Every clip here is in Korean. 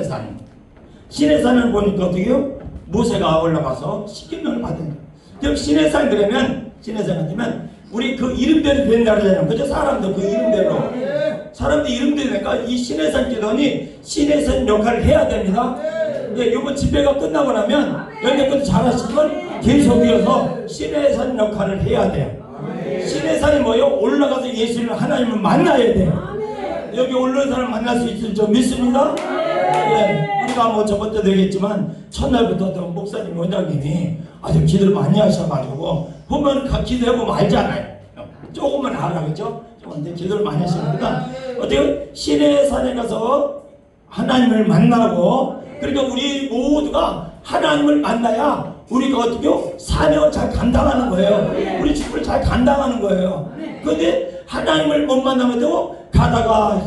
산. 신의 산을 보니까 어떻게요? 모세가 올라가서 십계명을 받은. 그럼 신의 산 그러면 신의 산 같으면 우리 그 이름대로 된다 그러잖아요. 그죠? 사람도 그 이름대로. 사람도 이름대로 되니까 이 신의 산 기도니 신의 산 역할을 해야 됩니다. 네, 이번 집회가 끝나고 나면 여기까지 잘하시면 계속 이어서 신의 산 역할을 해야 돼요. 신의 산이 뭐예요? 올라가서 예수님을 하나님을 만나야 돼요. 여기 올라온 사람 만날 수 있을 줄 믿습니다. 네, 우리가 뭐 저번 때도 얘기했지만 첫날부터 목사님 원장님이 아주 기도를 많이 하셔가지고 보면 기도해보면 알잖아요. 조금만 알아, 그죠? 근데 기도를 많이 하시니까 어때요? 신의 산에 가서 하나님을 만나고, 그러니까 우리 모두가 하나님을 만나야 우리가 어떻게요? 사명을 잘 감당하는 거예요. 우리 직분을 잘 감당하는 거예요. 그런데 하나님을 못 만나면 되고 가다가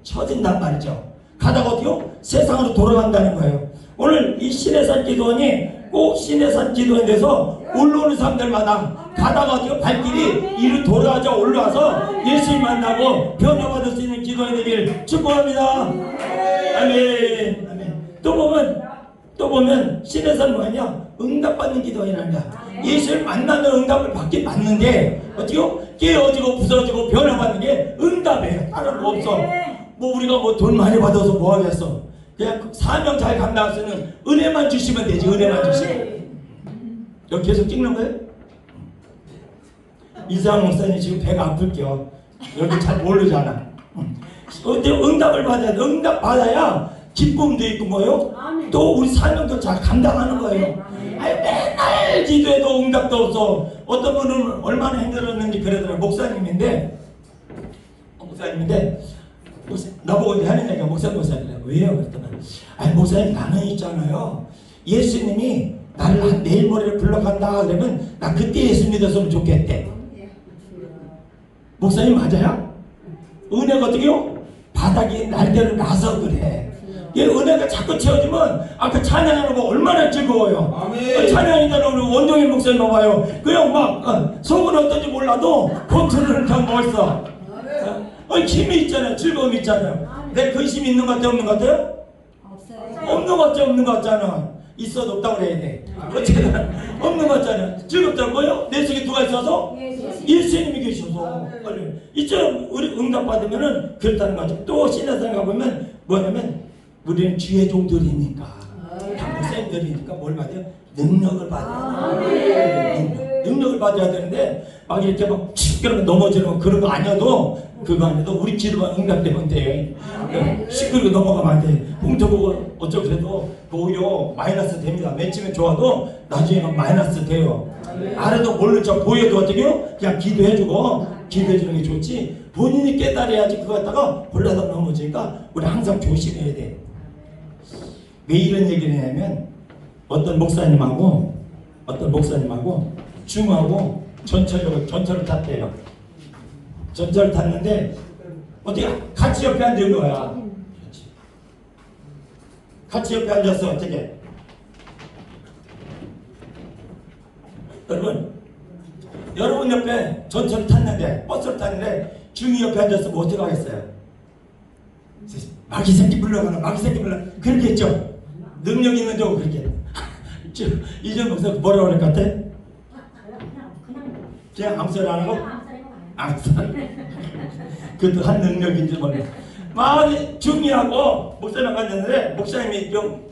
처진단 말이죠. 가다가 어떻게요? 세상으로 돌아간다는 거예요. 오늘 이 신의 산 기도원이 꼭 신의 산 기도원에 대해서 올라오는 사람들마다 가다가 어떻게 발길이 이리 돌아가서 올라와서 예수님 만나고 변화받을 수 있는 기도원이 되길 축복합니다. 아멘. 아멘. 또 보면 신의 산 뭐냐? 응답받는 기도원이라는 거야. 예수를 만나면 응답을 받긴 받는데 어떻게요? 깨어지고 부서지고 변화받는 게 응답이에요. 다른 거 없어. 뭐 우리가 뭐 돈 많이 받아서 뭐 하겠어. 그냥 사명 잘 감당할 수 있는 은혜만 주시면 되지. 은혜만 주시면. 여기 계속 찍는 거예요? 이상한 목사님 지금 배가 아플게요. 여기 잘 모르잖아. 응답을 받아야 돼. 응답 받아야 기쁨도 있고 뭐요? 또 우리 사명도 잘 감당하는 거예요. 아니 맨날 기도해도 응답도 없어. 어떤 분은 얼마나 힘들었는지 그러더라고요. 목사님인데 나보고 이제 하는 얘기가 목사님이라고. 왜요? 그랬더니 아니 목사님 나는 있잖아요. 예수님이 나를 내일 모레를 불러간다 그러면 나 그때 예수 믿었으면 좋겠대. 목사님 맞아요? 은혜가 어떻게요? 바닥이 날대로 나서 그래. 이 은혜가 자꾸 채워지면 아까 찬양하는 거 얼마나 즐거워요. 찬양이잖아. 우리 원종일 목사님 봐봐요. 그냥 막 속은 어떤지 몰라도 겉으로는 참 멋있어. 힘이 있잖아요. 즐거움이 있잖아요. 내 근심이 있는 것 같아요? 없는 것 같아요? 없어요. 없는 것 같죠? 없는 것 같잖아. 있어도 없다고 그래야 돼. 어쨌든 없는 것 같잖아요. 즐겁다는 거예요? 내 속에 누가 있어서? 예수님이 계셔서. 이처럼 우리 응답 받으면은 그렇다는 거죠. 또 신의 산에 가보면 뭐냐면 우리는 주의 종들이니까 다 목사님들이니까 뭘 받아요? 능력을 받아요. 능력을 받아야 되는데 막 이렇게 막 시끄러워 넘어지는 그런 거 아니어도 그거 아니어도 우리 기도만 응답되면 돼요. 시끄럽게 넘어가면 안 돼. 훔쳐보고 어쩌고 해도 오히려 마이너스 됩니다. 맺히면 좋아도 나중에는 마이너스 돼요. 알아도 모르는 척 보여도 어떻게요? 그냥 기도해주고 기도해주는 게 좋지. 본인이 깨달아야지 그거 갖다가 골라서 넘어지니까 우리 항상 조심해야 돼. 왜 이런 얘기를 했냐면 어떤 목사님하고 중하고 전철을 탔대요. 전철을 탔는데 어떻게 같이 옆에 앉은 거야. 같이 옆에 앉았어. 어떻게? 여러분 옆에 전철을 탔는데 버스를 탔는데 중이 옆에 앉았으면 어떻게 하겠어요? 마귀 새끼 불러가나 마귀 새끼 불러 그렇게 했죠. 능력 있는 종 그렇게. 이전 목사 뭐라고 그럴 것 같아? 그냥 아무 소리 안 하고? 아무 소리. 그것도 한 능력인지 몰라. 막 중이하고 목사님 앉았는데 목사님이 좀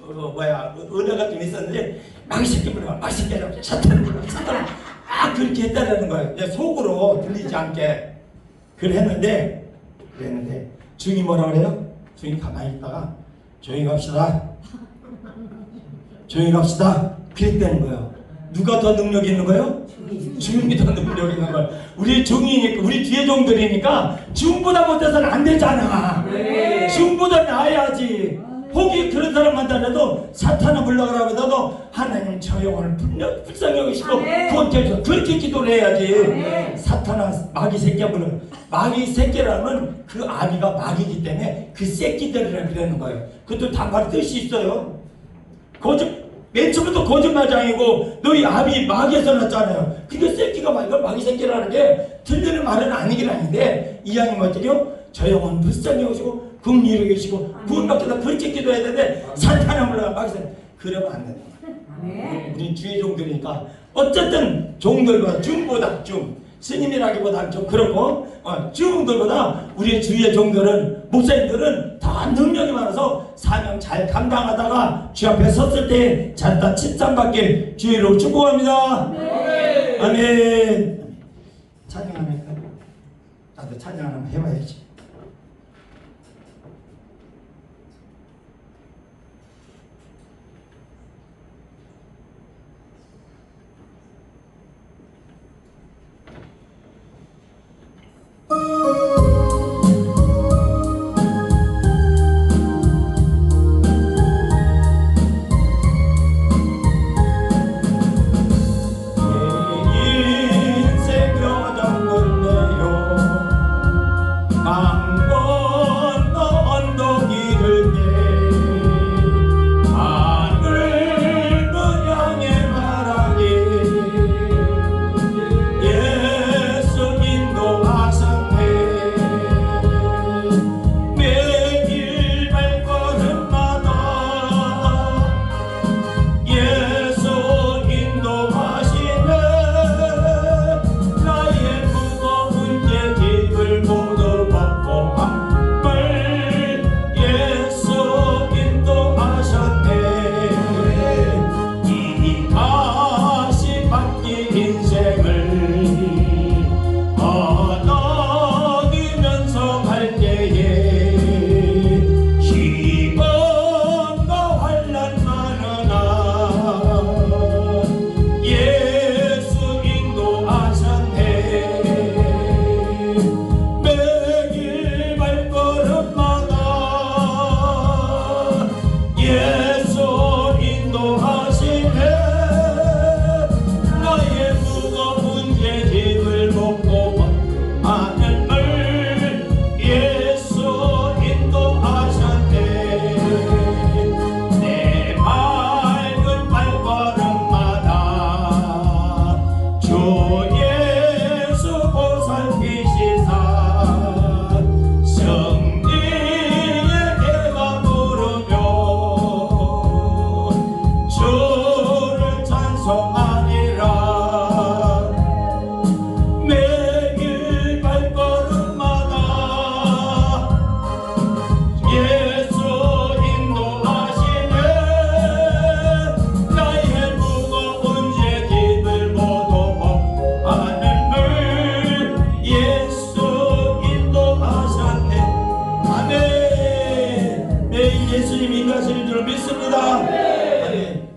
은혜가 좀 있었는데 마귀 새끼 불러 마귀 새끼라고 사탄을 불러 사탄을 그렇게 했다라는 거예요. 속으로 들리지 않게 그랬는데 중이 뭐라 그래요? 중이 가만히 있다가 조용히 갑시다. 그랬다는 거예요. 누가 더 능력이 있는 거예요? 중이 더 능력이 있는 거예요. 우리 중이니까 우리 뒤에 종들이니까 중보다 못해서는 안 되잖아. 중보다 나아야지. 혹이 그런 사람 만나도 사탄을 물러가라고 해도 하나님 저 영혼을 불쌍히 여기시고 구원케 해주셔서 그렇게 기도를 해야지. 사탄아 마귀 새끼야 물러. 마귀 새끼라면 그 아비가 마귀이기 때문에 그 새끼들이라 그러는 거예요. 그것도 다 바로 뜻이 있어요. 맨 처음부터 거짓말장이고 너희 아비 마귀에서 났잖아요. 그게 새끼가 마귀 새끼라는 게 틀리는 말은 아니긴 아닌데 이 양이 어떻게요? 저 영혼 불쌍히 오시고 구원 이루고 계시고 구원받기 다 그렇게 기도해야 되는데 사탄에 올라가 막 있어요. 그러면 안 된다. 우린 주의 종들이니까 어쨌든 종들보다 중보다 중 스님이라기보다 좀 그렇고 중들보다 우리 주의 종들은 목사님들은 더 능력이 많아서 사명 잘 감당하다가 주 앞에 섰을 때 잔다 칭찬받길 주의로 축복합니다. 네. 아멘. 찬양 하나 할까요? 나도 찬양 하나 해봐야지.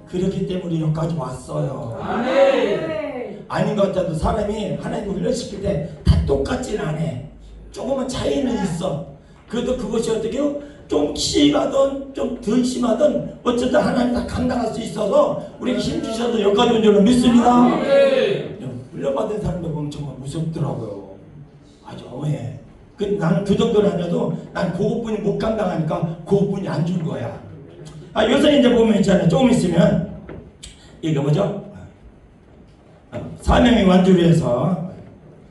그렇기 때문에 여기까지 왔어요. 아닌 것 같아도 사람이 하나님 훈련시킬 때 다 똑같진 않아. 조금은 차이는 있어. 그래도 그것이 어떻게 해요? 좀 심하든 좀 덜 심하든 어쨌든 하나님 다 감당할 수 있어서 우리에게 힘주셔서 여기까지 온 줄로 믿습니다. 훈련받은 사람들 보면 정말 무섭더라고요. 아주 어해. 나는 그 정도는 아니어도 난 그것뿐이 못 감당하니까 그것뿐이 안 준 거야. 요새 이제 보면 있잖아요. 조금 있으면 이거 뭐죠? 사명이 완주를 해서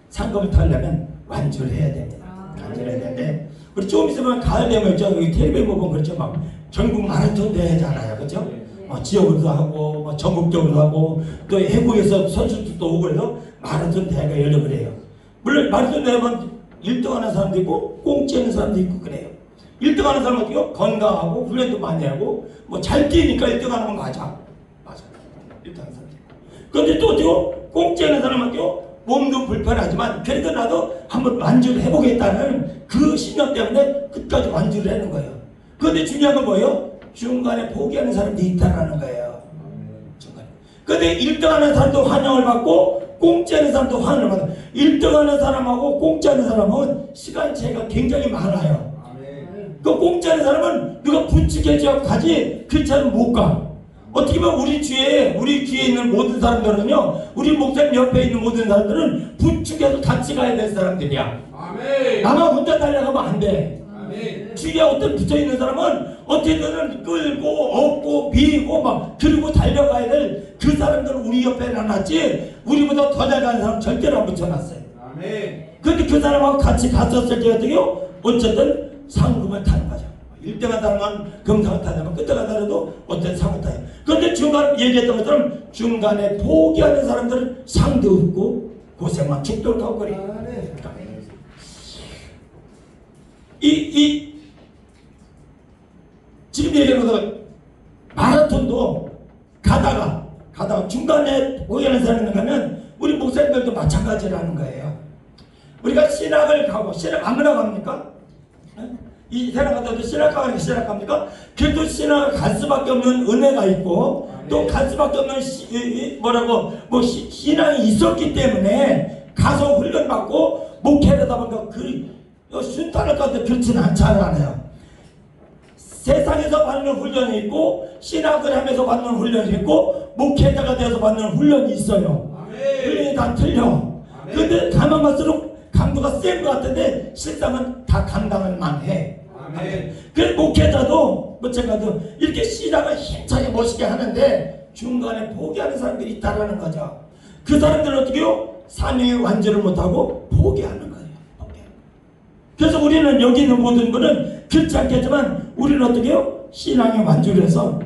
상금을 타려면 완주를 해야 됩니다. 완주를 해야 되는데 우리 조금 있으면 가을 되면 있죠. 여기 텔레비전 보면 그렇죠. 막 전국 마라톤 대회잖아요. 그렇죠? 지역으로도 하고 뭐 전국적으로도 하고 또 해국에서 선수들도 오고 그래서 마라톤 대회가 열려 그래요. 물론 마라톤 대회만 1등하는 사람도 있고 꽁찌하는 사람도 있고 그래요. 1등하는 사람은 어때요? 건강하고 훈련도 많이 하고 뭐 잘 뛰니까 1등하는 건 맞아. 1등하는 사람도 있고. 그런데 또 어때요? 꽁찌하는 사람은 어때요? 몸도 불편하지만 그래도 나도 한번 완주를 해보겠다는 그 신념 때문에 끝까지 완주를 하는 거예요. 그런데 중요한 건 뭐예요? 중간에 포기하는 사람들이 있다는 거예요. 중간에. 그런데 1등하는 사람도 환영을 받고 공짜하는 사람도 환영을 받아. 1등하는 사람하고 공짜하는 사람은 시간 차이가 굉장히 많아요. 그 공짜하는 사람은 누가 부축해서 가지 그렇지 않으면 못 가. 어떻게 보면 우리 귀에 있는 모든 사람들은요, 우리 목사님 옆에 있는 모든 사람들은 부축해서 같이 가야 될 사람들이야. 아멘. 나만 혼자 달려가면 안 돼. 아멘. 뒤에 어떤 붙어있는 사람은 어떻게든 끌고 업고 미고 막 그리고 달려가야 될 그 사람들은 우리 옆에 놔놨지 우리보다 더 잘 가는 사람 절대로 안 붙여놨어요. 아멘. 그런데 그 사람하고 같이 갔었을 때 어떻게요? 어쨌든 상금을 타는 거죠. 1등한 사람은 금상을 타냐면 끝에가 다르도 어떤 상을 타요. 그런데 중간 얘기했던 것처럼 중간에 포기하는 사람들은 상도 없고 고생만 죽도록 하고 그래. 지금 얘기하는 것은 마라톤도 가다가 중간에 포기하는 사람이 있는가 하면 우리 목사님들도 마찬가지라는 거예요. 우리가 신학을 가고 신학 아무나 갑니까? 이 세상 가도 신학 가는 게 신학 갑니까? 그래도 신학을 갈 수밖에 없는 은혜가 있고 또 갈 수밖에 없는 신앙이 있었기 때문에 가서 훈련받고 목회하다 보니까 그 순탄할 것 같아 그렇지는 않잖아요. 세상에서 받는 훈련이 있고 신학을 하면서 받는 훈련이 있고 목회자가 되어서 받는 훈련이 있어요. 훈련이 다 틀려. 근데 가만 갈수록 강도가 센 것 같은데 실상은 다 감당을 만해. 그래서 목회자도 이렇게 신학을 힘차게 멋있게 하는데 중간에 포기하는 사람들이 있다라는 거죠. 그 사람들은 어떻게 해요? 사명의 완전을 못하고 포기하는 거예요. 그래서 우리는 여기 있는 모든 분은 그렇지 않겠지만 우리는 어떻게 해요? 신앙의 완주를 해서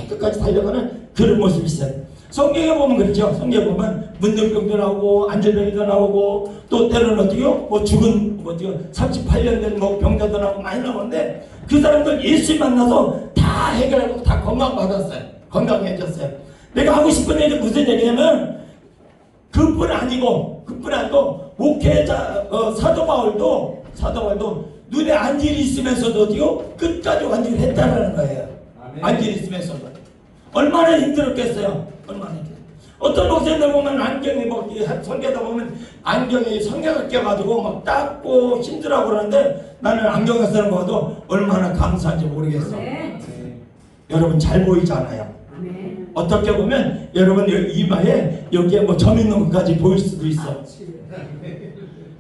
끝까지 달려가는 그런 모습이 있어요. 성경에 보면 그렇죠. 성경에 보면 문둥병도 나오고 안전병도 나오고 또 때로는 어떻게 해요? 죽은 38년 된 병자도 나오고 많이 나오는데 그 사람들 예수 만나서 다 해결하고 다 건강받았어요. 건강해졌어요. 내가 하고 싶은 얘기는 무슨 얘기냐면 그뿐 아니고 목회자 사도 바울도 눈에 안질이 있으면서도 어디요? 끝까지 완주를 했다라는 거예요. 안질이 있으면서도 얼마나 힘들었겠어요. 얼마나 힘들었어요. 어떤 목사님들 보면 안경이 설계다 보면 안경이 성경을 껴가지고 막 닦고 힘들어하고 그러는데 나는 안경을 쓰는 거도 얼마나 감사한지 모르겠어. 여러분 잘 보이잖아요. 어떻게 보면 여러분 이마에 여기에 점 있는 것까지 보일 수도 있어.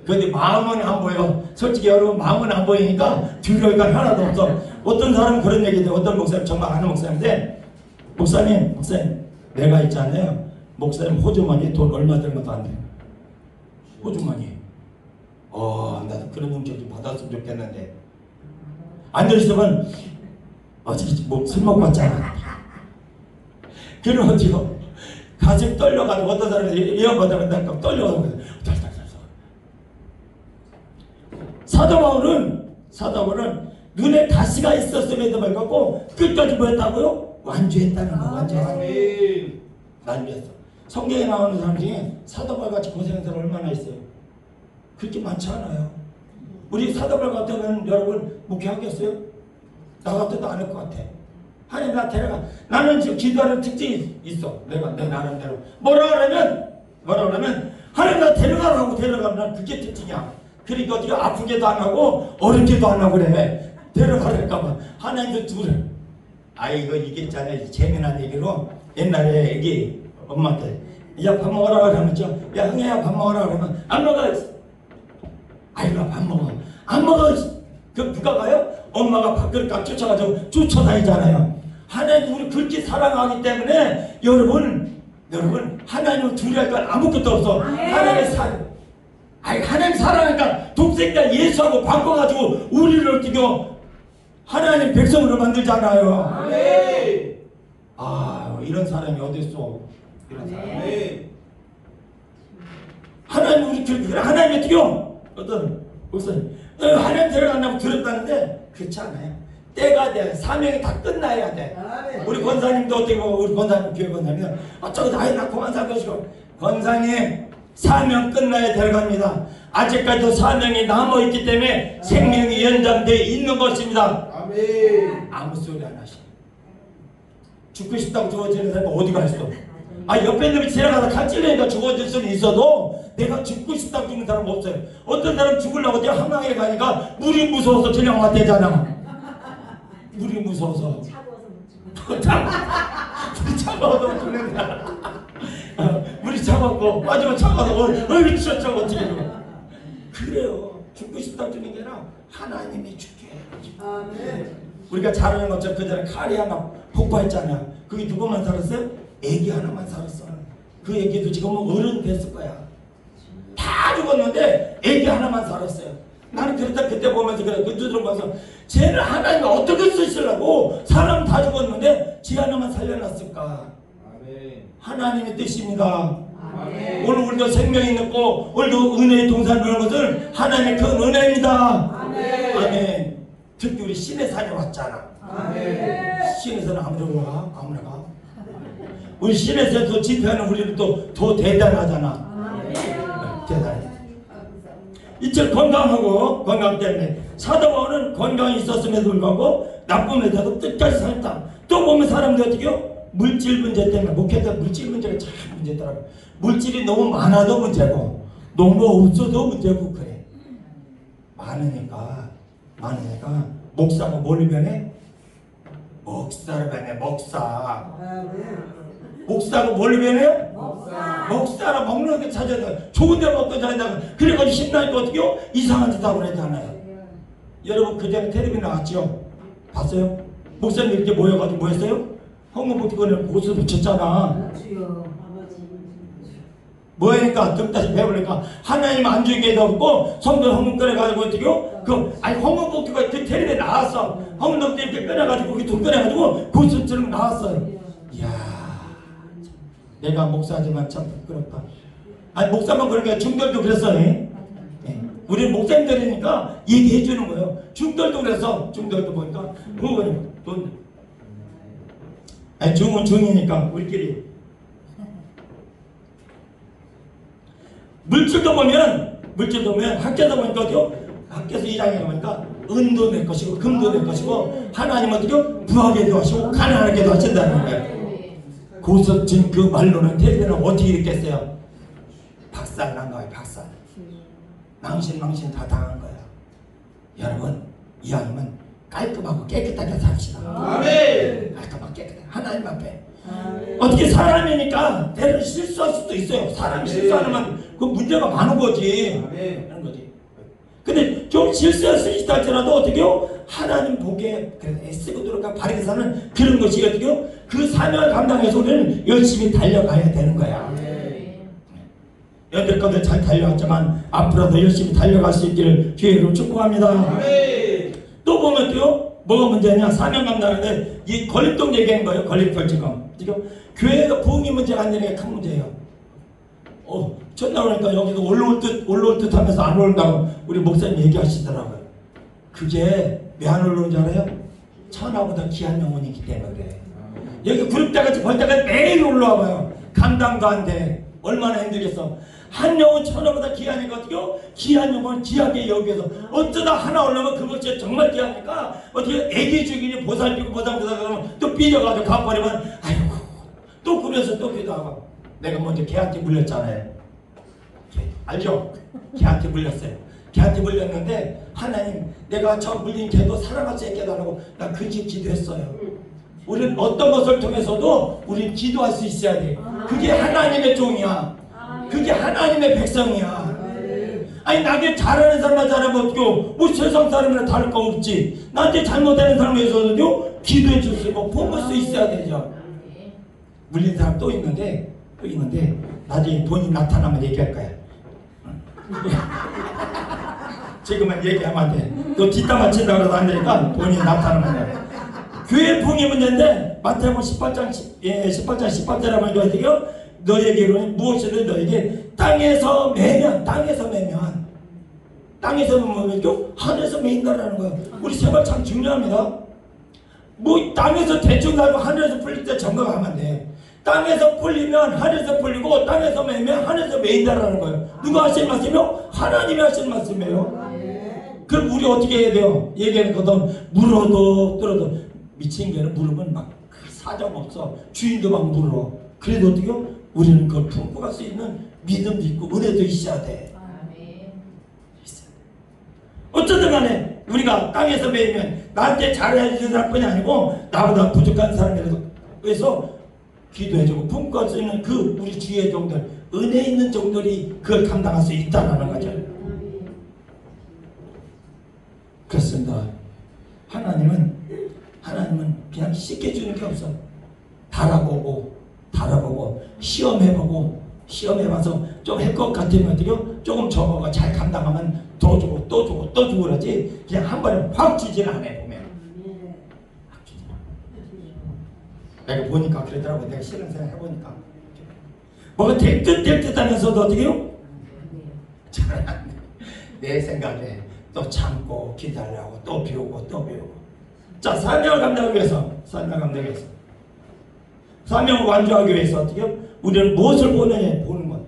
그런데 마음은 안 보여. 솔직히 여러분 마음은 안 보이니까 두려울 건 하나도 없어. 어떤 사람은 그런 얘기인데 어떤 목사님 정말 아는 목사님인데 목사님 내가 있잖아요. 목사님 호주머니에 돈 얼마 들은 것도 안 돼. 호주머니. 나도 그런 용기 좀 받았으면 좋겠는데 앉아있으면 어차피 술 먹고 왔잖아. 그래가지고 가슴 떨려가지고 어떤 사람이 예언받으면 내가 떨려가지고 사도 바울은 눈에 가시가 있었음에도 불구하고 끝까지 뭐 했다고요? 완주했다는 거. 완주했어. 성경에 나오는 사람 중에 사도 바울 같이 고생한 사람 얼마나 있어요? 그렇게 많지 않아요. 우리 사도 바울 같으면 여러분 목회하겠어요? 나 같아도 안 할 것 같아. 하나님 나 데려가. 나는 지금 기도하는 특징이 있어. 내가 내 나름대로. 뭐라 그러면 하나님 나 데려가라고 데려가면 난 그게 특징이야. 그러니까 어디가 아프게도 안 하고 어렵게도 안 하고 그래. 데려가랄까봐. 하나님도 둘을. 이거 이게 있잖아요. 재미난 얘기로 옛날에 애기 엄마한테 야 밥 먹으라 그러면 야 흥애야 밥 먹으라 그러면 안 먹어. 아이가 밥 먹어. 안 먹어. 그 누가 가요? 엄마가 밖을 딱 쫓아가지고 쫓아다니잖아요. 하나님 우리 그렇게 사랑하기 때문에 여러분 하나님을 두려워할 건 아무것도 없어. 하나님 사랑하니까 독생자 예수하고 바꿔가지고 우리를 어떻게 하나님 백성으로 만들잖아요. 이런 사람이 어딨어. 이런 사람이. 하나님 우리 그렇게 하나님 어떻게 어떤 목사님 하나님 데려간다고 두렵다는데 그렇지 않아요. 때가 돼. 사명이 다 끝나야 돼. 우리 권사님도 어떻게 보면 우리 권사님 교회 권사님은 나 그만 살 것이고 권사님 사명 끝나야 데려갑니다. 아직까지도 사명이 남아있기 때문에 생명이 연장되어 있는 것입니다. 아무 소리 안 하시네. 죽고 싶다고 죽어지는 사람이 어디 가 있어? 옆에 놈이 지나가다 칼 찔리니까 죽어질 수는 있어도 내가 죽고 싶다고 죽는 사람은 없어요. 어떤 사람 죽으려고 내가 한강에 가니까 물이 무서워서 그냥 왔대잖아. 물이 무서워서. 차가워서 죽는 사람. 물이 차갑고 마지막 차가워서 미쳤죠 어떻게 그래요. 죽고 싶다고 죽는 게 아니라 하나님이 죽게 해요. 우리가 잘 아는 것처럼 그 전에 칼이 하나 폭파했잖아요. 그게 누구만 살았어요? 애기 하나만 살았어. 그 애기도 지금은 어른 됐을 거야. 다 죽었는데 애기 하나만 살았어요. 나는 그랬다 그때 보면서 그래 그 눈으로 봐서 쟤는 하나님이 어떻게 쓰시려고 사람 다 죽었는데 지 하나만 살려놨을까? 아멘. 하나님의 뜻입니다. 아멘. 오늘 우리도 생명이 있고 오늘도 은혜의 동산을 누는 것은 하나님의 큰 은혜입니다. 아멘. 아멘. 특히 우리 시내산에 왔잖아. 아멘. 시내산은 아무나 가? 아무나 가? 우리 시내산에서 집회하는 우리는 또 더 대단하잖아. 아멘. 대단해. 이철 건강하고 건강 때문에 사도 바울은 건강이 있었음에도 불구하고 나쁨에서도 끝까지 살았다. 또 보면 사람들 어떻게요? 물질 문제 때문에 목회자 물질 문제가 참 문제더라고. 물질이 너무 많아도 문제고 너무 없어도 문제고 그래. 많으니까 목사가 뭘 변해? 목사를 변해. 목사가 뭘 변해요? 목사라 먹는 게 찾아야 돼. 좋은 데 먹고 자야 그래가지고 신나니까 어떻게요? 이상한 짓 하고 그러잖아요. 여러분 그전에 텔레비 나왔죠? 봤어요? 목사님 이렇게 모여가지고 뭐 했어요? 헌금복지권을 고수 붙였잖아. 뭐하니까 등다시 배우니까 하나님 안 주게 해도 없고 성도 헌금 꺼내가지고 어떻게요? 헌금복지권 그 텔레비에 나왔어. 헌금복지 이렇게 꺼내가지고 그 돈 꺼내가지고 고수처럼 나왔어요. 이야, 내가 목사지만 참 부끄럽다. 아니 목사만 그러니까 중들도 그랬어요. 예? 우리 목사님들이니까 얘기해 주는 거예요. 중들도 그래서 중들도 보니까 그거는 돈. 아니 중은 중이니까 우리끼리. 물질도 보면 학교다 보니까 어디요? 학교에서 이장에 가보니까 은도 낼 것이고 금도 낼 것이고 하나님 어디요? 부하게도 하시고 가난하게도 하신다는 거예요. 고서진 그 말로는 텔레비는 어떻게 읽겠어요? 박살 난 거예요. 박살. 망신 다 당한 거예요. 여러분 이왕이면 깔끔하고 깨끗하게 삽시다. 아멘. 깔끔하고 깨끗하게 하나님 앞에. 아멘. 어떻게 사람이니까 때로는 실수할 수도 있어요. 사람이 실수하면 그 문제가 많은 거지. 아멘. 그런 거지. 근데 좀 실수할 수 있다 할지라도 어떻게요? 하나님 보기에 애쓰고 들어가 바르게 사는 그런 것이 어떻게요? 그 사명을 감당해서 우리는 열심히 달려가야 되는 거야. 여태까지 잘 달려왔지만 앞으로도 열심히 달려갈 수 있기를 주의로 축복합니다. 또 보면 또요, 뭐가 문제냐? 사명 감당하는데 이 걸림돌 얘기하는 거예요. 걸림돌 지금 교회가 부흥이 문제가 아니라 큰 문제예요. 첫날 오니까 여기도 올라올 듯 하면서 안 올라온다고 우리 목사님 얘기하시더라고요. 그게 왜 안 올라오는 줄 알아요? 천하보다 귀한 영혼이기 때문에 그래. 여기 그룹다같이 벌다가 매일 올라와봐요. 감당도 안 돼. 얼마나 힘들겠어. 한 영혼 천하보다 귀하니까 귀한 영혼 귀하게 여기서 어쩌다 하나 올라오면 그것이 정말 귀하니까 어떻게 애기 죽이니 보살피고 그러면 또 삐져가지고 가버리면 아이고 또 그래서 또 기도하고. 내가 먼저 개한테 물렸잖아요. 알죠? 개한테 물렸어요. 개한테 물렸는데 하나님 내가 저 물린 개도 사랑할 수 있게 해달라고 나 그 집 기도했어요. 우리는 어떤 것을 통해서도 우리는 기도할 수 있어야 돼. 그게 하나님의 종이야. 그게 하나님의 백성이야. 아니 나한테 잘하는 사람만 잘하면 어떡해. 뭐 세상 사람이랑 다를 거 없지. 나한테 잘못하는 사람에 있어서도 기도해 줄 수 있고 품을 수 있어야 되죠. 물린 사람 또 있는데 나중에 돈이 나타나면 얘기할 거야. 지금은 얘기하면 안 돼. 또 뒷담 맞힌다고 해서 안 되니까 돈이 나타나면 돼. 교회 부흥이 문제인데 마태복음 18장 18절에 보니까 어떻게요? 너에게로는 무엇이든 너에게 땅에서 매면 하늘에서 매인다라는 거예요. 우리 생활 참 중요합니다. 뭐 땅에서 대충 살고 하늘에서 풀릴 때 점검하면 안 돼. 땅에서 풀리면 하늘에서 풀리고 땅에서 매면 하늘에서 매인다라는 거예요. 누가 하신 말씀이요? 하나님이 하신 말씀이에요. 그럼 우리 어떻게 해야 돼요? 얘기하는 것도 물어도 뚫어도 미친 개는 물으면 막 사정 없어. 주인도 막 물어. 그래도 어떻게요? 우리는 그걸 품고 갈 수 있는 믿음도 있고 은혜도 있어야 돼. 어쨌든 간에 우리가 땅에서 매이면 나한테 잘해주는 사람뿐이 아니고 나보다 부족한 사람이라도 그래서 기도해주고 품고 갈 수 있는 그 우리 주위의 종들 은혜 있는 종들이 그걸 감당할 수 있다는 거죠. 그렇습니다. 하나님은 그냥 쉽게 주는 게 없어. 달아보고 시험해보고 시험에 봐서 좀 할 것 같으면 어떻게요? 조금 적어가 잘 감당하면 더 주고 또 주고 또 주고 그러지 그냥 한 번에 확 주진 않아 보면. 확 주진 않아. 내가 보니까 그러더라고. 내가 신앙생활 해보니까 뭐가 될 듯 하면서도 어떻게요? 잘 안 돼. 내 생각에 또 참고 기다려고 또 배우고 또 배우고. 자, 사명을 감당하기 위해서 사명을 완주하기 위해서 어떻게 해요? 우리는 무엇을 보느냐 보는 것.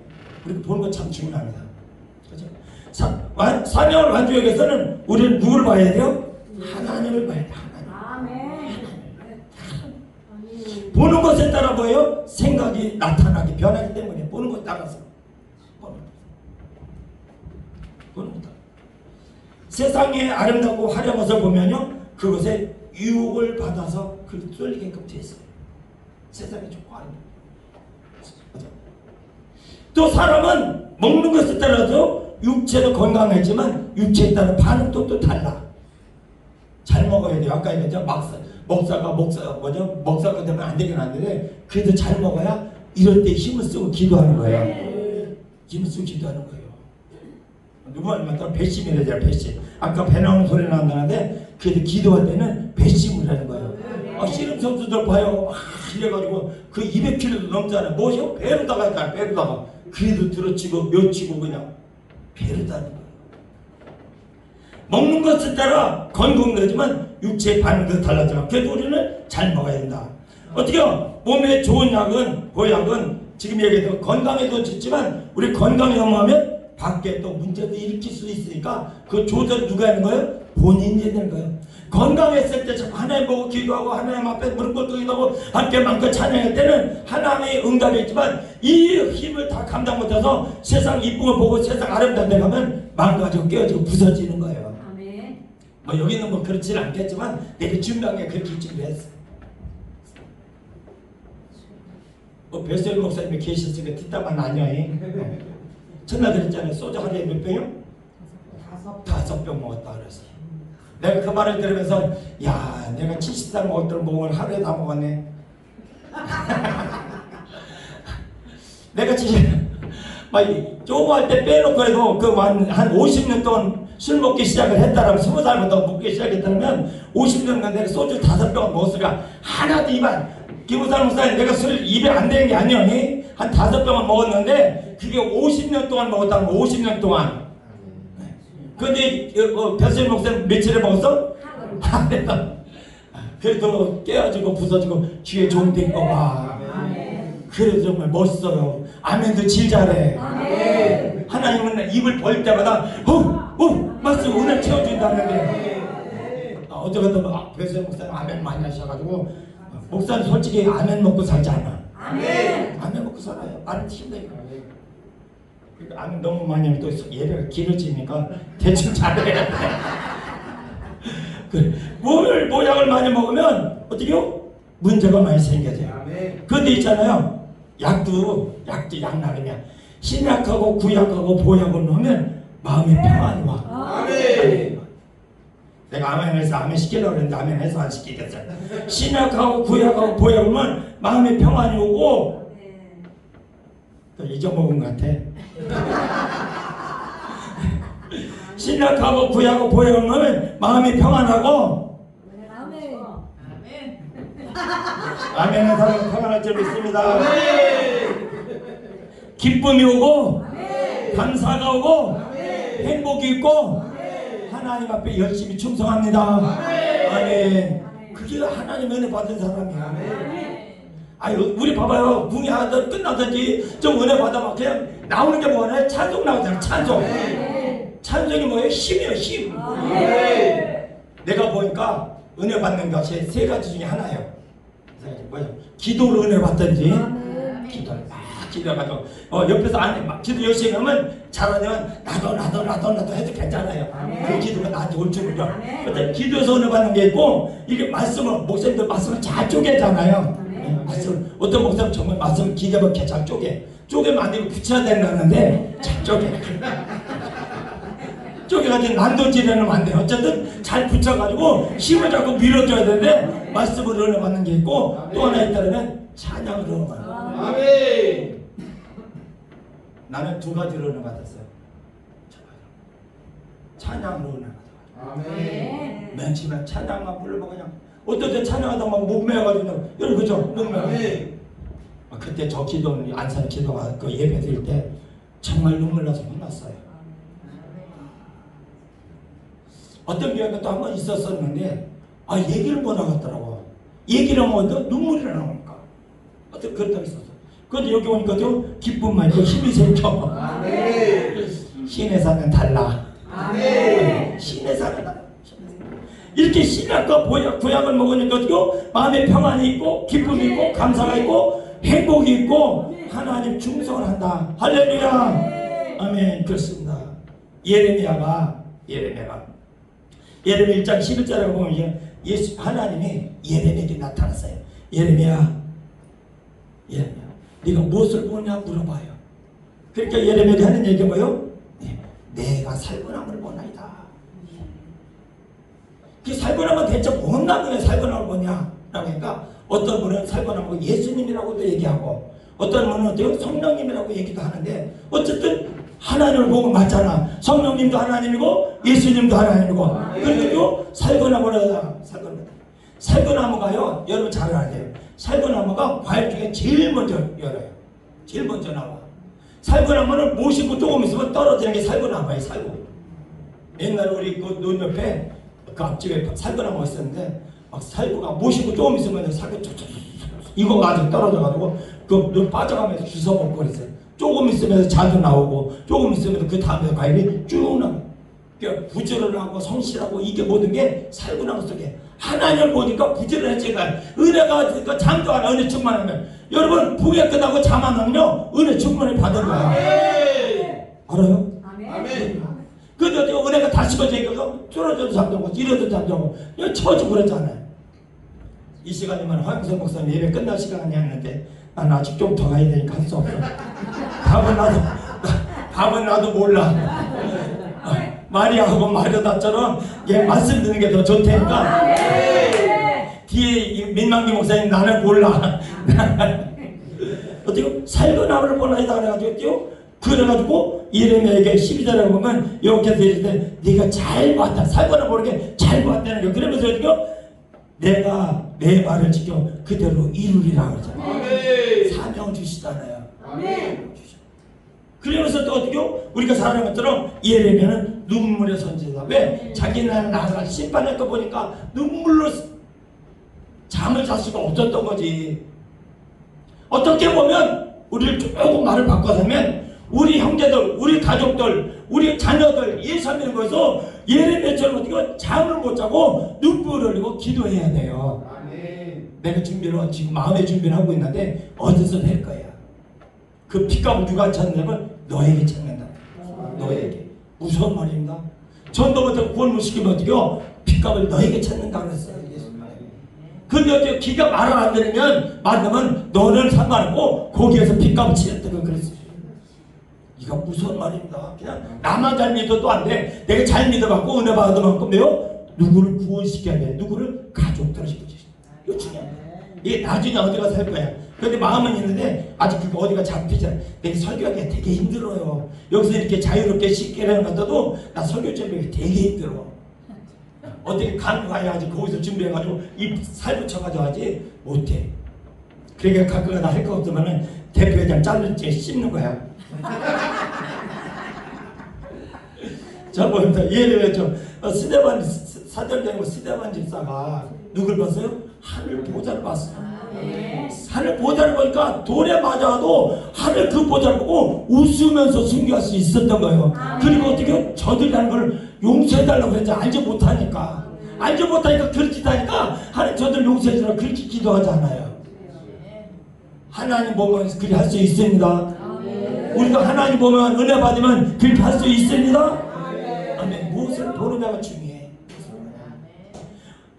우리가 보는 것 참 중요합니다. 그렇죠? 사명을 완주하기 위해서는 우리는 누굴 봐야 돼요? 하나님을 봐야 돼요. 하나님. 보는 것에 따라 뭐예요? 생각이 나타나기 변하기 때문에 보는 것에 따라서 보는 것. 세상의 아름답고 화려한 것을 보면요, 그것에 유혹을 받아서 그 쏠리게끔 되어 있어요. 세상이 좋고 아름다워. 또 사람은 먹는 것에 따라서 육체도 건강하지만 육체에 따라 반응도 또 달라. 잘 먹어야 돼요. 아까 얘기했죠. 먹사가 되면 안 되긴 하는데 그래도 잘 먹어야 이럴 때 힘을 쓰고 기도하는 거예요. 힘을 쓰고 기도하는 거예요. 누구 말하면 배심이라 해야 배심. 아까 배 나오는 소리 나온다는데 그래도 기도할 때는 배심을 하는 거예요. 씨름 선수들 봐요. 이래가지고 그 200kg도 넘잖아요. 뭐죠? 배로다가 할까요? 배로다가. 그래도 들어치고 묘치고 그냥 배로다 하는 거예요. 먹는 것에 따라 건강되지만 육체의 반응도 달라져요. 그래도 우리는 잘 먹어야 된다. 어떻게요? 몸에 좋은 약은 보약은 지금 얘기해도 건강에도 좋지만 우리 건강이 너무하면 밖에 또 문제도 일으킬 수 있으니까 그 조절 누가 하는 거예요? 본인이 해야 되는 거예요. 건강했을 때 하나님 보고 기도하고 하나님 앞에 무릎 꿇고 기도하고 함께 마음껏 찬양할 때는 하나님의 응답이 있지만 이 힘을 다 감당 못해서 세상 이쁜 거 보고 세상 아름다운 데 가면 망가지고 깨어지고 부서지는 거예요. 아멘. 뭐 여기는 뭐 그렇지는 않겠지만 내가 준비한 게 그렇게 준비했어. 뭐 뱃소리 목사님이 계셨으니까 뒷담화 나녀이 전화 드렸잖아요. 소주 하루에 몇 병이요? 5병 먹었다 그랬어. 내가 그 말을 들으면서 야 내가 70살 먹었던 몸을 하루에 다 먹었네. 내가 지금 막 조금 할 때 빼놓고 해도 그 한 50년 동안 술 먹기 시작을 했다라면 20살부터 먹기 시작했다면 50년간 내가 소주 5병을 먹었으니까 하나도 입안 김우산 목사님 내가 술 입에 안 되는 게 아니오니 한 5병을 먹었는데 그게 50년 동안 먹었다는 거. 50년 동안. 근데 배수진 목사님 며칠에 먹었어? 하루에. 그래도 깨어지고 부서지고 뒤에 좀 된 거 봐. 그래도 정말 멋있어요. 아멘도 질 잘해. 하나님은 입을 벌 때마다 말씀 은혜 채워준다는데 어쩌거든 배수진 목사님 아멘 많이 하셔가지고 목사님 솔직히 아멘 먹고 살지 않아. 아멘 먹고 살아요. 나는 힘들어요. 아멘 너무 많이 하면 또 예배가 길어지니까 대충 잘해야 돼. 뭘 모양을 많이 먹으면 어떻게요? 문제가 많이 생겨져요. 그런데 있잖아요. 약도 약 나름이야. 신약하고 구약하고 보약을 넣으면 마음에 평안이 와. 내가 아멘해서 아멘 시키려고 했는데 아멘해서 안 시키겠어요. 신약하고 구약하고 보약을 넣으면 마음에 평안이 오고 또 잊어먹은 것 같아. 신약하고 구약하고 보약을 넣으면 마음이 평안하고 아멘의 사람은 평안할 줄 믿습니다. 기쁨이 오고 감사가 오고 행복이 있고 하나님 앞에 열심히 충성합니다. 아멘. 그게 하나님 은혜 받은 사람이야. 아유 우리 봐봐요. 궁이 하나 끝나든지 좀 은혜 받아봐. 그냥 나오는 게 뭐냐? 찬송 나오잖아. 찬송. 찬송이 뭐예요? 힘이에요. 힘. 내가 보니까 은혜 받는 것이 3가지 중에 하나예요. 뭐예요? 기도로 은혜 받든지 기도를 막 기도해가지고 옆에서 안에 막 기도 열심히 하면 잘하면 나도 해도 괜찮아요. 그 기도가 나한테 올 줄을요. 근데 기도에서 은혜 받는 게 있고 이게 말씀을 목사님들 말씀을 잘 쪼개잖아요. 말씀 어떤 목사님 정말 말씀을 기가 막히게 잘 쪼개면 안 되고 붙여야 된다는데 잘 쪼개가지고 난도질하면 안 돼요. 어쨌든 잘 붙여가지고 힘을 잡고 밀어줘야 되는데 말씀을 은혜 받는 게 있고 또 하나 있다면 찬양을 하는 거예요. 아멘. 나는 두 가지로 은혜 받았어요. 찬양으로 은혜 받아요. 아멘. 맨 처음에 찬양만 부르면 그냥 어떨 때 찬양하다 막 목매가지고 여러분 그죠? 목매. 그때 저 기도 안산 기도가 그 예배 드릴 때 정말 눈물 나서 혼났어요. 어떤 교회가 또 한 번 있었었는데 얘기를 못 하겠더라고. 얘기를 하면 눈물이 나오니까 어떤 그렇다고 있었어. 그런데 여기 오니까 또 기쁨만 있고 힘이 생겨. 신의 산은 달라. 신의 산은 달라. 이렇게 신약과 구약을 먹으니까 또 마음에 평안이 있고 기쁨이 있고 감사가 있고 행복이 있고 하나님 충성을 한다. 할렐루야. 아멘. 그렇습니다. 예레미야 1장 11절에 보면 하나님이 예레미야에게 나타났어요. 예레미야 네가 무엇을 보냐 물어봐요. 그러니까 예레미야가 하는 얘기가 뭐예요? 내가 살구나무를 보나이다. 그 살구나무는 대체 뭔 나무에 살구나무를 보냐? 그러니까 어떤 분은 살구나무가 예수님이라고도 얘기하고 어떤 분은 어때요? 성령님이라고 얘기도 하는데 어쨌든 하나님을 보고 맞잖아. 성령님도 하나님이고 예수님도 하나님이고 그리고 살구나무라 살구나무가요 여러분 잘 알아야 돼요. 살구나무가 과일 중에 제일 먼저 열어요. 제일 먼저 나와. 살구나무는 모시고 조금 있으면 떨어지는 게 살구나무예요. 살구. 옛날에 우리 그 논 옆에 그 앞집에 살구나무가 있었는데 막 살구가 모시고 조금 있으면 살구 이거 맞아 떨어져가지고 그 눈 빠져가면서 주워 먹고 그랬어요. 조금 있으면서 자도 나오고 조금 있으면 그 다음에 과일이 쭉 나와. 그러니까 부지런을 하고 성실하고 이게 모든 게 살구나무 속에 하나님을 보니까 부지런해지니까 은혜가 잠도 안 은혜 충만하면 여러분 부귀 끝나고 잠 안 오면요 은혜 충만히 받은 거야. 알아요? 아멘. 근데 은혜가 다시 거지니까 쫄아져도 잠자고 이래도 잠자고 처지고 그랬잖아요. 이 시간이면 화영선 목사님 예배 끝날 시간이었는데 난 아직 좀 더 가야 되니까 할 수 없어. 밥은 나도 몰라. 마리아하고 마르다처럼 말씀 듣는 게 더 좋다니까. 뒤에 민망기 목사님 나는 몰라. 어떻게 살구나무를 보나이다 그래가지고 그래가지고 예레미야에게 12절에 보면 이렇게 되실 때 네가 잘 봤다. 살구나무 모르게 잘 봤다는 거. 그러면서 어떻게 내가 내 말을 지켜 그대로 이루리라 그러잖아요. 사명 주시잖아요. 그러면서 또 어떻게 우리가 잘하는 것처럼 예레미야는 눈물의 선지자. 왜? 자기는 나를 심판할 거 보니까 눈물로 잠을 잘 수가 없었던 거지. 어떻게 보면 우리를 조금 말을 바꿔서면 우리 형제들, 우리 가족들, 우리 자녀들 예수님을 거해서 예레미야처럼 어떻게 잠을 못 자고 눈물을 흘리고 기도해야 돼요. 내가 준비를 지금 마음의 준비를 하고 있는데 어디서 될 거야. 그 핏값을 누가 찾느냐면 너에게 찾는다. 너에게. 무서운 말입니다. 전도부터 구원 못 시키면 어떻게 핏값을 너에게 찾는다 그랬어요. 근데 어떻게 기가 말을 안 들으면 만나면 너는 상관없고 거기에서 핏값을 치렀다고 그랬어요. 이거 무서운 말입니다. 그냥 나만 잘 믿어도 안 돼. 내가 잘 믿어갖고 은혜 받아만큼요 누구를 구원시켜야 돼. 누구를 가족들을 시켜주시. 이거 중요해. 이게 나중에 어디가 살 거야. 근데 마음은 있는데 아직 그거 어디가 잡히지 않아. 내가 설교하기가 되게 힘들어요. 여기서 이렇게 자유롭게 쉽게 하는 것도 나 설교 준비하기 되게 힘들어. 어떻게 간과해야지 거기서 준비해가지고 입 살붙여가지고 하지 못해. 그러니까 가끔가다 할 거 없으면은 대표회장 자를 때 씹는 거야. 자, 뭡니다. 예를 들어 스데반 사절되고 스데반 집사가 누굴 봤어요? 하늘 보좌를 봤어요. 하늘 보좌를 보니까 돌에 맞아도 하늘 그 보좌를 보고 웃으면서 순교할 수 있었던 거예요. 그리고 어떻게 저들이라는 걸 용서해달라고 했지. 알지 못하니까 그렇게 하니까 하나님 저들 용서해주라고 그렇게 기도하잖아요. 하나님 보면 그렇게 할 수 있습니다. 우리도 하나님 보면 은혜 받으면 그렇게 할 수 있습니다. 아멘. 무엇을 보느냐가 중요해.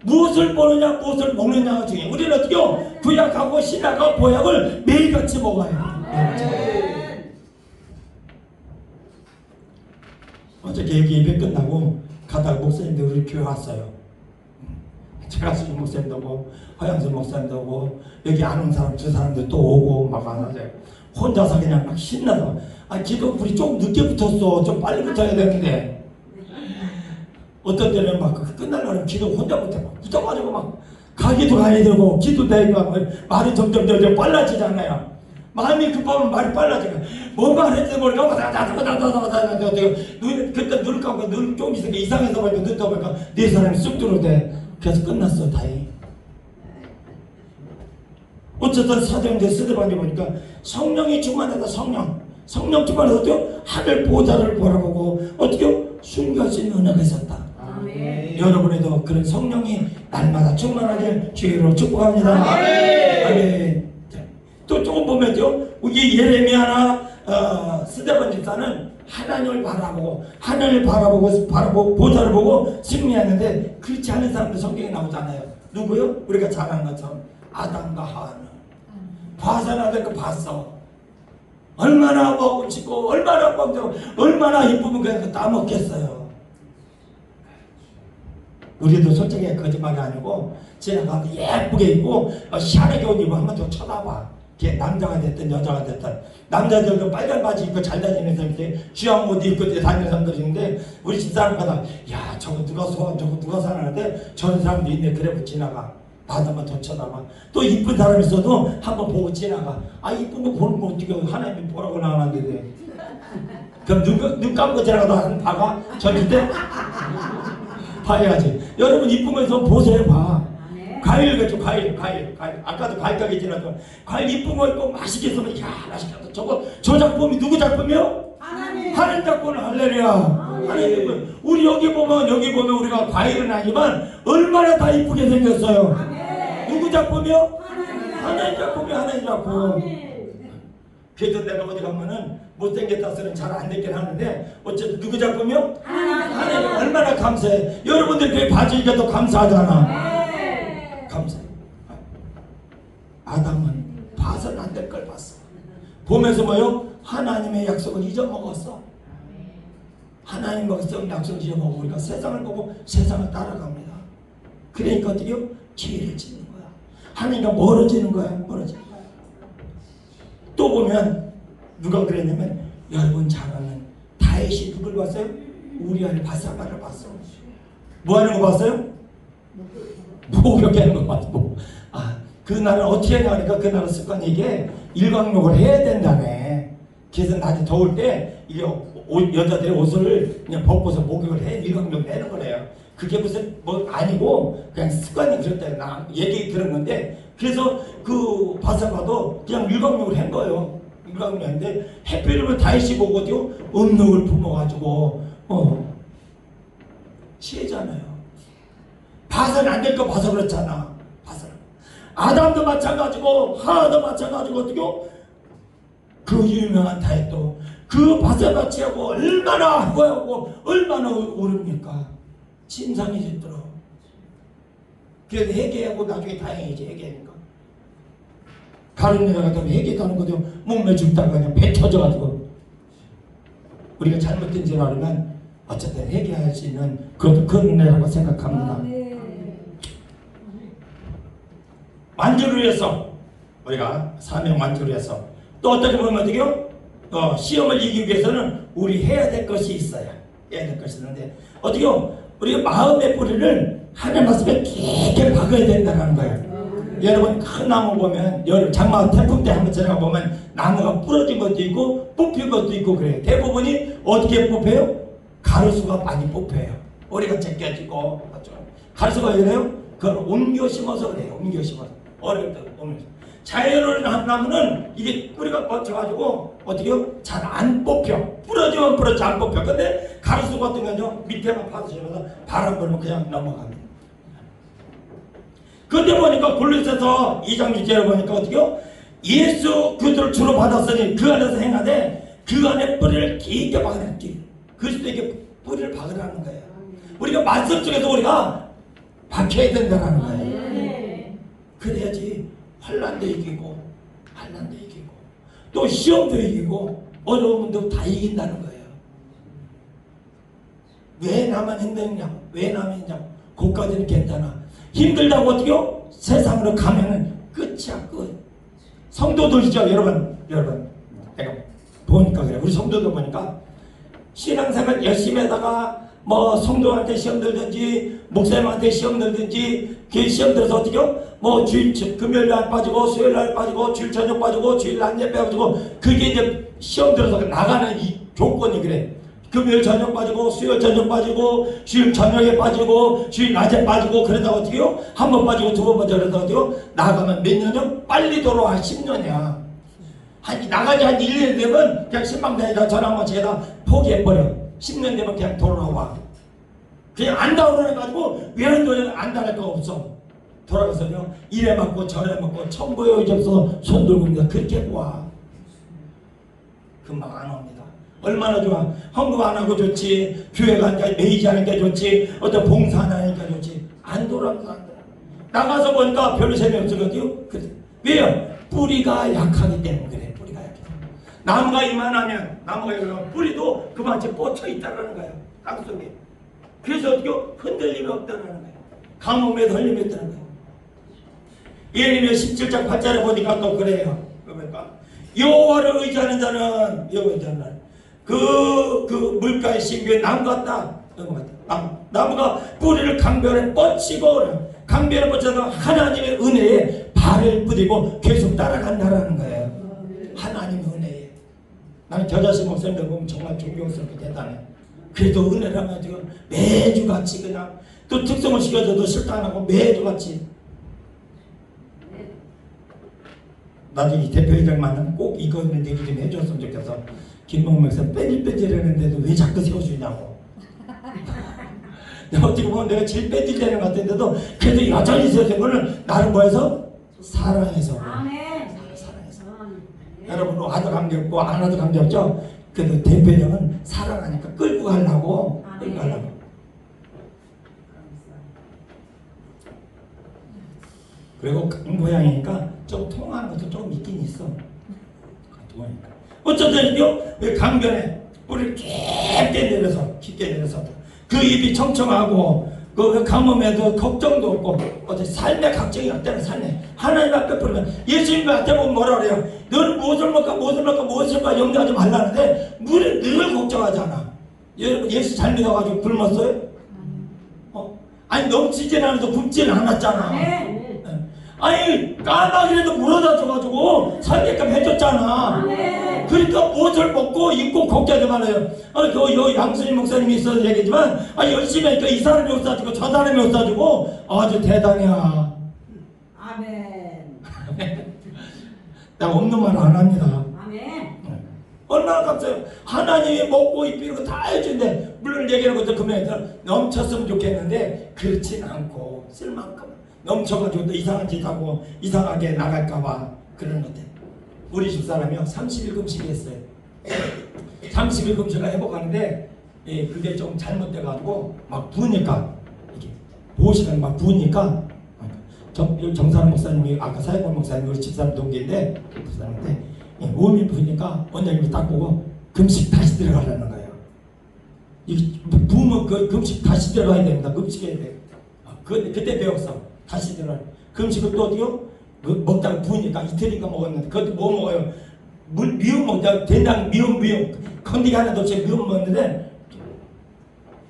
무엇을 보느냐 무엇을 먹느냐가 중요해. 우리는 어떻게 구약하고 신약하고 보약을 매일같이 먹어요. 어저께 여기 예배 끝나고 가다가 목사님들 우리 교회 왔어요. 최가수 목사님도 오고 허양수 목사님도 오고 여기 안 온 사람 두 사람들 또 오고 막 하는데 혼자서 그냥 막 신나서 기도 우리 좀 늦게 붙었어. 좀 빨리 붙어야 되는데 어떤 때는 막 끝나려면 기도 혼자 못해 막 붙어가지고 막 가기도 가야 되고 기도도 해고 말이 점점 빨라지잖아요. 마음이 급하면 말이 빨라져요. 뭔 말했지 모르니까 그때 눈을 감고 눈 좀 이상해서 보니까 눈 떠보니까 네 사람이 쑥 들어오대. 그래서 끝났어. 다행히. 어쨌든 사도행전 스데반에 보니까 성령이 충만하다. 성령 충만해서 어떻게 하늘 보좌를 바라보고 어떻게 순교할 수 있는 은혜가 있었다. 아멘. 여러분에도 그런 성령이 날마다 충만하게 주의로 축복합니다. 아멘. 아멘. 또 조금 보면요, 우리 예레미야나 스데반 집사는 하나님을 바라보고 하늘을 바라보고 보좌를 보고 승리하는데 그렇지 않은 사람들 성경에 나오잖아요. 누구요? 우리가 잘 아는 것처럼 아담과 하와는 봐서는 안 거 봤어. 얼마나 먹고 싶고 얼마나 먹고 얼마나 이쁘면 그냥 따먹겠어요. 우리도 솔직히 거짓말이 아니고 지나가면 예쁘게 입고 시원하게 옷 입고 한번 더 쳐다봐. 남자가 됐든 여자가 됐든 남자들도 빨간 바지 입고 잘 다니는 사람들 주황 옷 입고 다니는 사람들이 있는데 우리 집사람마다 야 저거 누가 소환 저거 누가 사는데 저런 사람도 있네. 그래 지나가. 나도 한번 더 쳐다봐. 또 이쁜 사람 있어도 한번 보고 지나가. 이쁜 거 보는 거 어떻게 하나님이 보라고 나왔는데 그럼 눈 감고 지나가도 한 봐가? 저럴 때? 봐야지. 여러분 이쁜 거 있으면 보세요. 봐. 과일 같죠. 과일. 아까도 과일 가게 지나서 과일 이쁜 거 있고 맛있게 있으면 야 맛있겠다. 저 작품이 누구 작품이요? 하나님 작품. 할렐루야. 하나님. 우리 여기 보면 우리가 과일은 아니지만 얼마나 다 이쁘게 생겼어요. 누구 작품이요? 하나님 작품이 하나님 작품. 그래도 내가 어디 가면은 못생겼다 쓰는 잘 안 됐긴 하는데 어쨌든 누구 작품이요? 하나님. 얼마나 감사해. 여러분들 그게 봐주니까 더 감사하잖아. 감사해. 아담은 봐서는 안 될 걸 봤어. 보면서 뭐요? 하나님의 약속을 잊어먹었어. 하나님 먹었던 약속을 잊어먹고 우리가 세상을 보고 세상을 따라갑니다. 그러니까 어떻게요? 죄를 짓는 거야. 하나님과 멀어지는 거야. 멀어지는 거야. 또 보면 누가 그랬냐면 여러분 잘 아는 다윗이 누굴 봤어요? 우리아의 바사바를 봤어. 뭐 하는 거 봤어요? 목욕하는 거 봤고. 그 날은 어떻게 하냐 하니까 그 날은 습관이 이게 일광욕을 해야 된다네. 그래서 낮에 더울 때 이게 여자들의 옷을 그냥 벗고서 목욕을 해. 일광욕을 하는 거래요. 그게 무슨 뭐 아니고 그냥 습관이 그렇다. 나 얘기 들은 건데 그래서 그 바사바도 그냥 일광욕을 한 거예요. 일광욕을 했는데 햇빛을 다윗이 보고 음욕을 품어가지고 취해잖아요. 봐서는 안 될 거 봐서 그렇잖아. 봐서는. 아담도 마찬가지고 하와도 마찬가지고 어떻게요? 그 유명한 다윗도 그 바사바 취하고 얼마나 후회하고 얼마나 울습니까? 침상이 짓더라. 그래도 회개하고 나중에 다행이지. 회개하니까. 다른 애가 같으면 회개하는 것도 몸매 죽다가 그냥 배 터져가지고 우리가 잘못된 줄 알면 어쨌든 회개할 수 있는 그것도 큰 은혜라고 생각합니다. 만주를 위해서 우리가 사명 만주를 위해서 또 어떻게 보면 어떻게요? 시험을 이기기 위해서는 우리 해야 될 것이 있어요. 해야 될 것이 있는데 어떻게요? 우리가 마음의 뿌리를 하나님 말씀에 깊게 박아야 된다는 거예요. 여러분 큰 나무 보면 장마 태풍 때 한번 지나가 보면 나무가 부러진 것도 있고 뽑힌 것도 있고 그래요. 대부분이 어떻게 뽑혀요? 가로수가 많이 뽑혀요. 뿌리가 제껴지고 가로수가 왜 그래요? 그걸 옮겨 심어서 그래요. 옮겨 심어서 어릴 때 옮겨. 자연을 나무는 이게 뿌리가 뻗쳐가지고 어떻게요? 잘 안 뽑혀. 부러지면 부러지 안 뽑혀. 근데 가로수 같은 경우는 밑에만 파서지면서 바람 불면 그냥 넘어갑니다. 근데 보니까 골로새서 2장 6절에 보니까 어떻게요? 예수 그리스도를 주로 받았으니 그 안에서 행하되 그 안에 뿌리를 깊게 박으라는 길. 그리스도에게 뿌리를 박으라는 거예요. 우리가 말씀 속에서 우리가 박혀야 된다는 거예요. 그래야지 환난도 이기고 또 시험도 이기고 어려움도 다 이긴다는 거예요. 왜 나만 힘드냐고 왜 나만 힘드냐고 그것까지는 괜찮아. 힘들다고 어떻게요? 세상으로 가면은 끝이야, 끝. 성도들이죠, 여러분. 내가 보니까 그래. 우리 성도들 보니까 신앙생활 열심히 하다가 뭐 성도한테 시험 들든지 목사님한테 시험 들든지 그 시험 들어서 어떻게요? 뭐 주일 금요일날 빠지고 수요일날 빠지고 주일 저녁 빠지고 주일 낮 예배 빠지고 그게 이제 시험 들어서 나가는 이 조건이 그래. 금요일 저녁 빠지고 수요일 저녁 빠지고 주일 저녁에 빠지고 주일 낮에 빠지고 그러다가 어떻게요? 한 번 빠지고 두 번 빠지고 그러다가 어떻게요? 나가면 몇 년이요? 빨리 돌아와. 10년이야. 나가지 한 1년 되면 그냥 신방대에다 전화 한번 제다 포기해버려. 10년 되면 그냥 돌아와. 그냥 안다 그래가지고 외환도에 안다할 거 없어. 돌아가서요 이래 맞고 저래 맞고 천부에 의지없어 손 들고 옵니다. 그렇게 와. 금방 안 옵니다. 얼마나 좋아. 헌금 안 하고 좋지. 교회 가니까 매이지 않으니까 좋지. 어떤 봉사 안 하니까 좋지. 안 돌아가서 안 돌아. 나가서 보니까 별로 재미없거든요. 왜요? 뿌리가 약하기 때문에 그래. 뿌리가 약해. 나무가 이만하면 나무가 이만하면 뿌리도 그만큼 뻗쳐 있다는 거예요. 땅 속에. 그래서 어떻게 흔들림이 없다는 거예요. 가뭄에도 흔들림이 없다는 거예요. 예레미야 17장 8절에 보니까 또 그래요. 그러니까 여호와를 의지하는 자는 그 물가에 심겨 나무 같다. 나무가 뿌리를 강변에 뻗치고 강변에 뻗쳐서 하나님의 은혜에 발을 뿌리고 계속 따라간다라는 거예요. 하나님의 은혜에. 나는 겨자씨 목사님들 보면 정말 존경스럽게 대단해. 그래도 은혜라면 지금 매주같이 그냥 또 특성을 시켜줘도 싫다 안 하고 매주같이. 나중에 대표회장 만나면 꼭 이거는 얘기 좀 해줬으면 좋겠어. 김봉 목사 빼질빼질했는데도 왜 자꾸 세워주냐고. 어떻게 보면 내가 제일 빼질되는 것 같은데도 그래도 여전히 세워준 거는 나를 뭐해서? 사랑해서. 사랑해서. 여러분 와도 관계없고 안 와도 관계없죠? 그래도 대표령은 사랑하니까 끌고 가려고. 끌고 가려고. 그리고 모양이니까 좀 통하는 것도 조금 있긴 있어. 통하니까. 어쩌든요, 왜 강변에 뿌리를 깊게 내려서 그 입이 청청하고 그 가뭄에도 걱정도 없고 어떤 삶의 걱정이 없다는 삶에 하나님 앞에 부르면 예수님 앞에 보면 뭐라 그래요? 너는 무엇을 먹까 염려하지 말라는데 우리는 늘 걱정하잖아. 여러분 예수 잘 믿어가지고 굶었어요? 아니 넘치진 않아도 굶지는 않았잖아. 아니 까마귀라도 물어다 줘가지고 살게끔 해줬잖아. 그러니까 무엇을 먹고 입고 걱정하지 말아요. 그 양순희 목사님이 있어서 얘기지만 열심히 하니까 이 사람이 못 사주고 저 사람이 못 사주고 아주 대단해요. 아멘. 나 없는 말 안 합니다. 아멘. 얼마나 감사해요. 하나님이 먹고 입히는 거 다 해준대. 물론 얘기하는 것도 금액이 넘쳤으면 좋겠는데 그렇진 않고 쓸 만큼 넘쳐가지고 또 이상한 짓 하고 이상하게 나갈까봐 그런 것들. 우리 집사람이요 30일금씩 했어요. 30일금씩을 해보가는데 그게 좀 잘못돼가지고 막 부으니까 이게 보시면 막 부으니까 정사람 목사님이 아까 사회권 목사님 우리 집사람 동기인데 그 목사님한테 몸이 부으니까 원장님이 딱 보고 금식 다시 들어가려는 거예요. 이게 부으면 그 금식 다시 들어가야 됩니다. 금식해야 돼요. 그때 배웠어. 다시 들어가. 금식을 또 어디요? 먹다가 부으니까 이틀인가 먹었는데 그것도 뭐 먹어요? 미음 먹다가 된장 미음 건더기 하나도 없이 미음 먹는데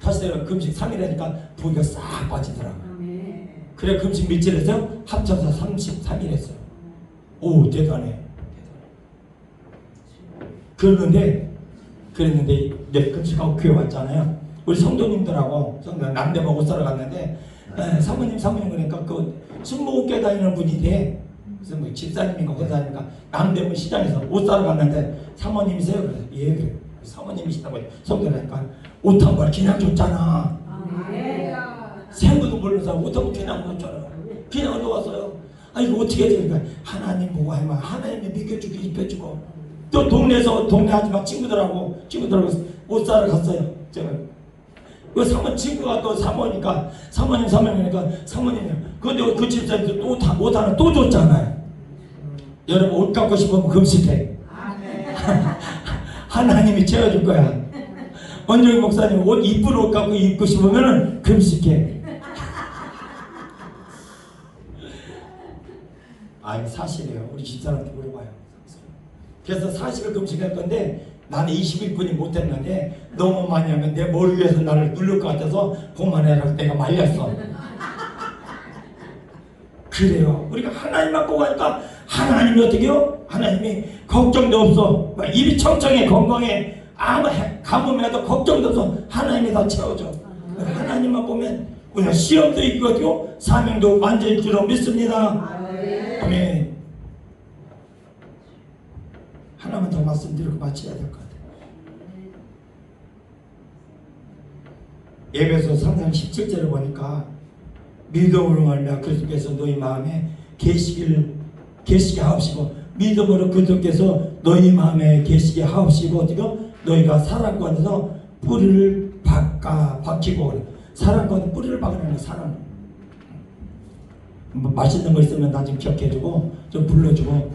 다시 들어가. 금식 3일 하니까 부기가 싹 빠지더라고. 그래 금식 며칠 했어요? 합쳐서 33일 했어요. 오 대단해. 그랬는데 이제 금식하고 교회 왔잖아요. 우리 성도님들하고 남대문 옷 사러 갔는데 사모님 그러니까 그 순복음교회 다니는 분인데 그래서 뭐 집사님인가 권사님인가 남대문 시장에서 옷 사러 갔는데 사모님이세요? 그래서 예 그래 사모님이시다고 성도라니까 옷 한 벌 그냥 줬잖아. 생구도 모르면서 옷 한 벌 그냥 줬잖아. 그냥 얻어왔어요. 이거 어떻게 해야 되니까 하나님 보고 하면 하나님이 믿겨주고 입혀주고 또 동네 아줌마 친구들하고 옷 사러 갔어요. 제가 그 사모 친구가 또 사모니까 사모님이니까 사모님이 근데 그 집사님도 또 옷 하나 또 줬잖아요. 여러분 옷 갖고 싶으면 금식해. 하나님이 채워줄 거야. 원종희 목사님 옷 이쁜 옷 갖고 입고 싶으면 금식해. 아니 사실이에요. 우리 집사람한테 물어봐요. 그래서 40일 금식할 건데 나는 21분이 못했는데 너무 많이 하면 내 머리 위에서 나를 누를 것 같아서 그만해라. 내가 말렸어. 그래요. 우리가 하나님만 보고 하니까 하나님이 어떻게 해요? 하나님이 걱정도 없어. 막 입이 청청해 건강해. 아무 가뭄이라도 걱정도 없어. 하나님이 다 채워줘. 하나님만 보면 우리가 시험도 있거든요. 사명도 완전히 줄로 믿습니다. 아멘. 하나만 더 말씀드리고 마쳐야 될 것 같아요. 에베소 3장 17절을 보니까 믿음으로 말미암아 그리스도께서 너희 마음에 계시게 하옵시고 믿음으로 그리스도께서 너희 마음에 계시게 하옵시고 어떻게 너희가 사랑 가운데서 뿌리를 박히고 사랑 가운데 뿌리를 박으라는 사랑. 맛있는 거 있으면 나 좀 기억해주고 좀 불러주고.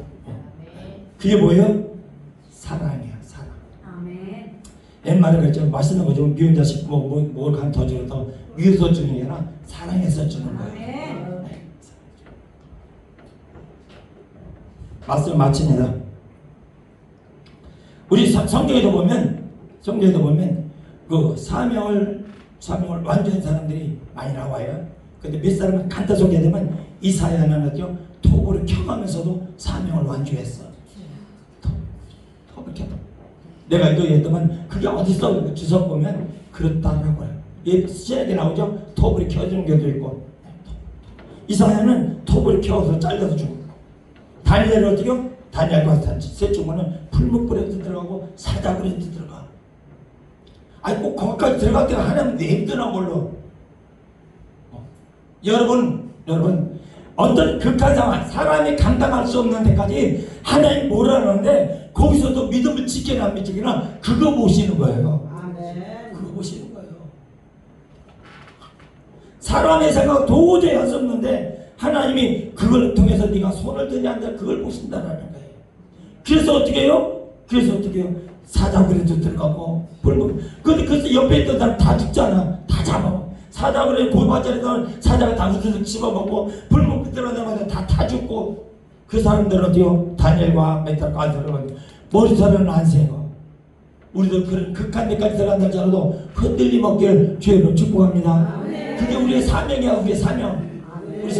그게 뭐예요? 사랑이야. 사랑. 아멘. 옛말에 그랬죠. 맛있는 거 좀 미운 자식 뭘 간 더 주는 더 위에서 주는 게 아니라 사랑해서 주는 거예요. 네. 말씀 마칩니다. 우리 성경에도 보면 그 사명을 완전한 사람들이 많이 나와요. 근데 몇 사람은 간단 소개되면 이사야는 어때요? 톱을 켜가면서도 사명을 완주했어. 톱을 켜도. 내가 이거 얘기했더만 그게 어딨어? 주석 보면 그렇다라고 해요. 시작에 나오죠? 톱을 켜주는 경우도 있고. 이사야는 톱을 켜서 잘라서 주고. 다니엘은 어떻게 해요? 다니엘과 셋 중에는 풀무불에도 들어가고 사자굴에도 들어가. 아니 꼭 거기까지 들어갈 때가 하나님 내비두나 몰라. 여러분 어떤 극한 상황 사람이 감당할 수 없는 데까지 하나님 뭐라는데 거기서도 믿음을 지키나 안 지키나 그거 보시는 거예요. 아멘. 그거 보시는 거예요. 사람의 생각 도저히 할 수 없는데 하나님이 그걸 통해서 네가 손을 드냐 안 드냐 그걸 보신다라는 거예요. 그래서 어떻게 해요? 사자굴에도 들어가고 근데 그래서 옆에 있던 사람 다 죽잖아. 다 잡아. 사자굴에 골반절에서 사자가 다 후두둑 씹어먹고 불목 들어가자마자 다 죽고 그 사람들은 어때요? 다니엘과 메탈과 안 들어가고 머리털은 안 세고 우리도 그런 극한 데까지 들어간다 하더라도 흔들림 없길 주의로 축복합니다. 그게 우리의 사명이야. 우리의 사명. 우리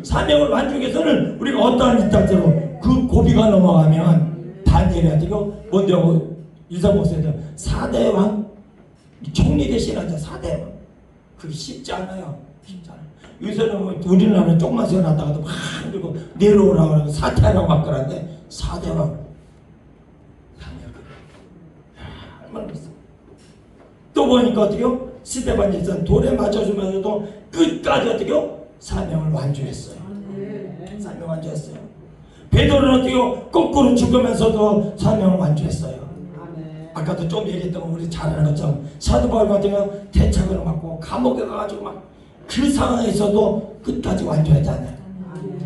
사명을 완주하기 위해서는 우리가 어떠한 이따지로 그 고비가 넘어가면 다니엘이 어떻게 뭔데하고 일사목사님 4대 왕 총리 대신하자. 4대 왕 그게 쉽지 않아요. 쉽지 않아요. 요새는 우리나라는 조금만 세워놨다가도 막 그리고 내려오라고 하고 사퇴하라고 막 그러는데 4대 왕 얼마나 비싸. 또 보니까 어떻게요? 스데반에서 돌에 맞춰주면서도 끝까지 어떻게요? 사명을 완주했어요. 사명 완주했어요. 베드로는 어떻게요? 거꾸로 죽으면서도 사명을 완주했어요. 아까도 좀 얘기했던 우리 잘 아는 것처럼 사도 바울 같은 경우 대책을 맞고 감옥에 가가지고 막 그 상황에서도 끝까지 완주했잖아요.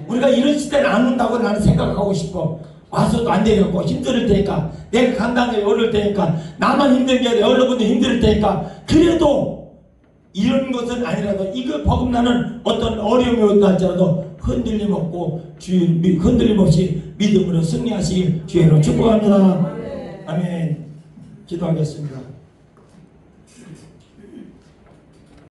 우리가 이런 시대는 안 온다고 나는 생각하고 싶어. 와서도 안 되겠고 힘들 테니까 내가 감당하기 어려울 테니까 나만 힘든 게 아니라 여러분도 힘들 테니까 그래도 이런 것은 아니라도 이거 버금나는 어떤 어려움이 온다 할지라도 흔들림 없이 믿음으로 승리하시길 주의로 축복합니다. 아멘. 기도하겠습니다.